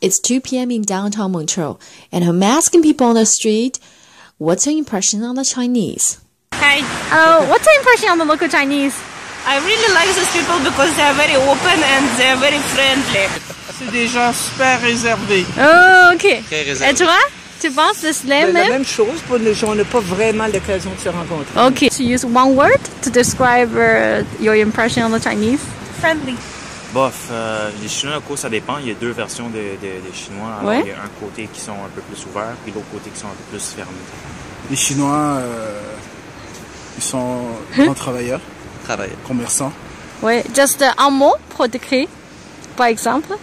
It's 2 p.m. in downtown Montreal, and I'm asking people on the street, what's your impression on the Chinese? Hi. What's your impression on the local Chinese? I really like these people because they are very open and they are very friendly. C'est des gens super réservés. Oh, ok. Très réservés. Et toi, tu penses de cela La même? même chose, pour nous, on n'a pas vraiment l'occasion de se rencontrer. Okay. To use one word to describe your impression on the Chinese? Friendly. Bof, les Chinois, à cause, ça dépend. Il y a deux versions des Chinois. Alors, ouais. Il y a un côté qui sont un peu plus ouverts, puis l'autre côté qui sont un peu plus fermés. Les Chinois, ils sont grands travailleurs, commerçants. Oui, just un mot pour décrire, par exemple.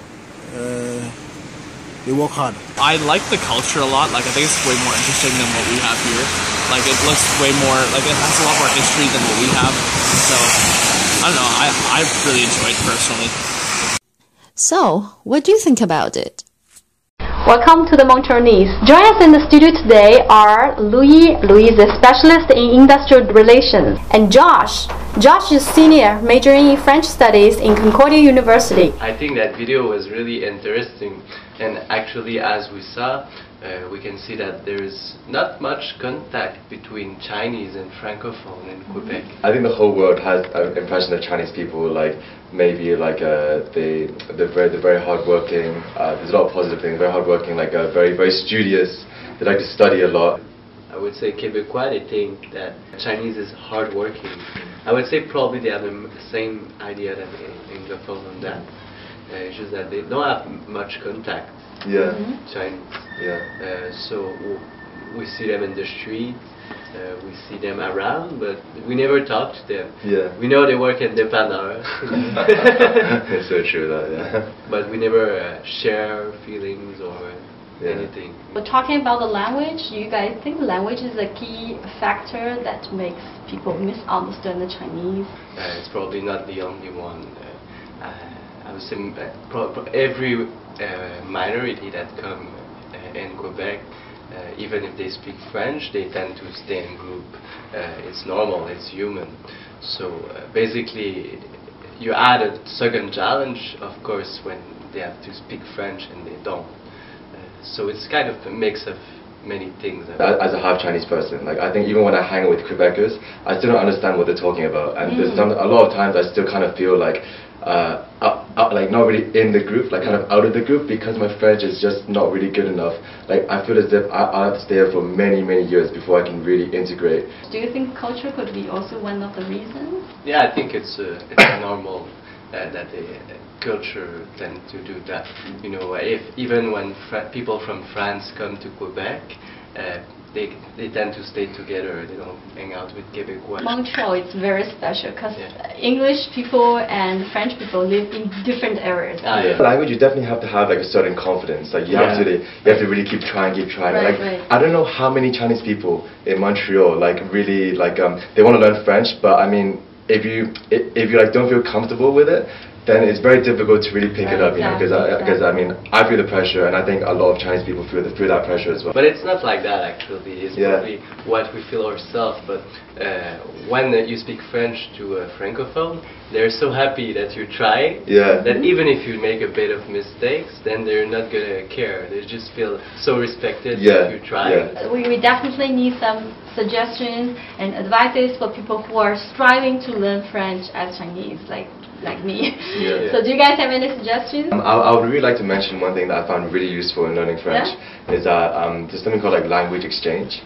They work hard. I like the culture a lot. Like, I think it's way more interesting than what we have here. Like, it looks way more, like, it has a lot more history than what we have. So, I don't know, I really enjoy it personally. So, what do you think about it? Welcome to the Montrealese. Joining us in the studio today are Louis. Louis is a specialist in industrial relations. And Josh. Josh is senior, majoring in French studies in Concordia University. I think that video was really interesting, and actually, as we saw, we can see that there's not much contact between Chinese and Francophone in Quebec. I think the whole world has an impression of Chinese people, like maybe like they're very hardworking. There's a lot of positive things. Very hardworking, like very studious. They like to study a lot. I would say Quebecois, they think that Chinese is hardworking. I would say probably they have the same idea that Anglophone on that. It's just that they don't have much contact. Yeah. Chinese. Yeah. So we see them in the street, we see them around, but we never talk to them. Yeah. We know they work at Dépanneur. It's so true that, yeah. But we never share feelings or anything. But talking about the language, do you guys think language is a key factor that makes people misunderstand the Chinese? It's probably not the only one. I would say every minority that come in Quebec, even if they speak French, they tend to stay in group. It's normal, it's human. So basically, you add a second challenge, of course, when they have to speak French and they don't. So it's kind of a mix of many things. As a half Chinese person, like I think even when I hang out with Quebecers, I still don't understand what they're talking about, and there's a lot of times I still kind of feel like like not really in the group, like kind of out of the group, because my French is just not really good enough. Like I feel as if I'll have to stay here for many years before I can really integrate. Do you think culture could be also one of the reasons? Yeah, I think it's normal that the culture tend to do that. You know, if even when people from France come to Quebec, they tend to stay together. They don't hang out with Quebecois. Montreal is very special because English people and French people live in different areas. Language, you definitely have to have like a certain confidence. Like you have to really keep trying. Right, like I don't know how many Chinese people in Montreal like really like they want to learn French, but I mean if you like don't feel comfortable with it, then it's very difficult to really pick it up, you know, because I mean, I feel the pressure, and I think a lot of Chinese people feel that pressure as well. But it's not like that actually. It's probably what we feel ourselves. But when you speak French to a francophone, they're so happy that you try that even if you make a bit of mistakes, then they're not gonna care. They just feel so respected that you try. We definitely need some suggestions and advices for people who are striving to learn French as Chinese, like me. So do you guys have any suggestions? I would really like to mention one thing that I found really useful in learning French is that there's something called like language exchange.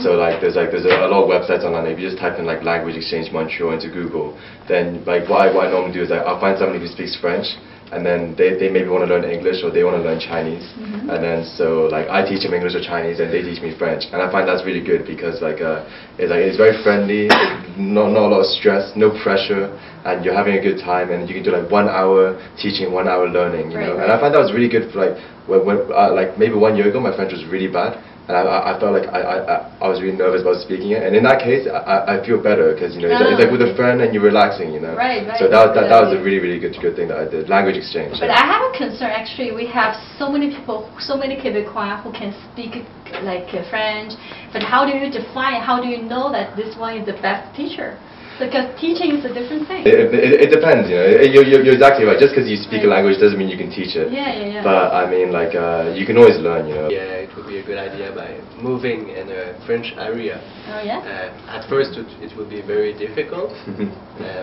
So like there's a lot of websites online. If you just type in like language exchange Montreal into Google, then like what I normally do is like I'll find somebody who speaks French, and then they maybe want to learn English or they want to learn Chinese, and then so like I teach them English or Chinese and they teach me French, and I find that's really good because it's very friendly, not a lot of stress, no pressure, and you're having a good time, and you can do like 1 hour teaching, 1 hour learning, you know. And I find that was really good for like when like maybe 1 year ago my French was really bad. And I felt like I was really nervous about speaking it, and in that case I feel better because you know it's like with a friend and you're relaxing, you know. Right. So that was a really good thing that I did. Language exchange. But I have a concern actually. We have so many people, so many Quebecois who can speak like French. But how do you define? How do you know that this one is the best teacher? Because teaching is a different thing. It depends, you know. You're exactly right. Just because you speak a language doesn't mean you can teach it. Yeah. But I mean, like, you can always learn, you know. Yeah, it would be a good idea by moving in a French area. Oh yeah. At first, it would be very difficult,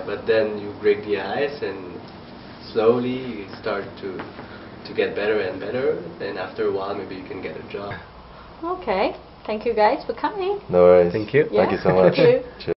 but then you break the ice and slowly you start to get better and better. And after a while, maybe you can get a job. Okay. Thank you guys for coming. No worries. Thank you. Yeah. Thank you so much. Thank you. Cheers.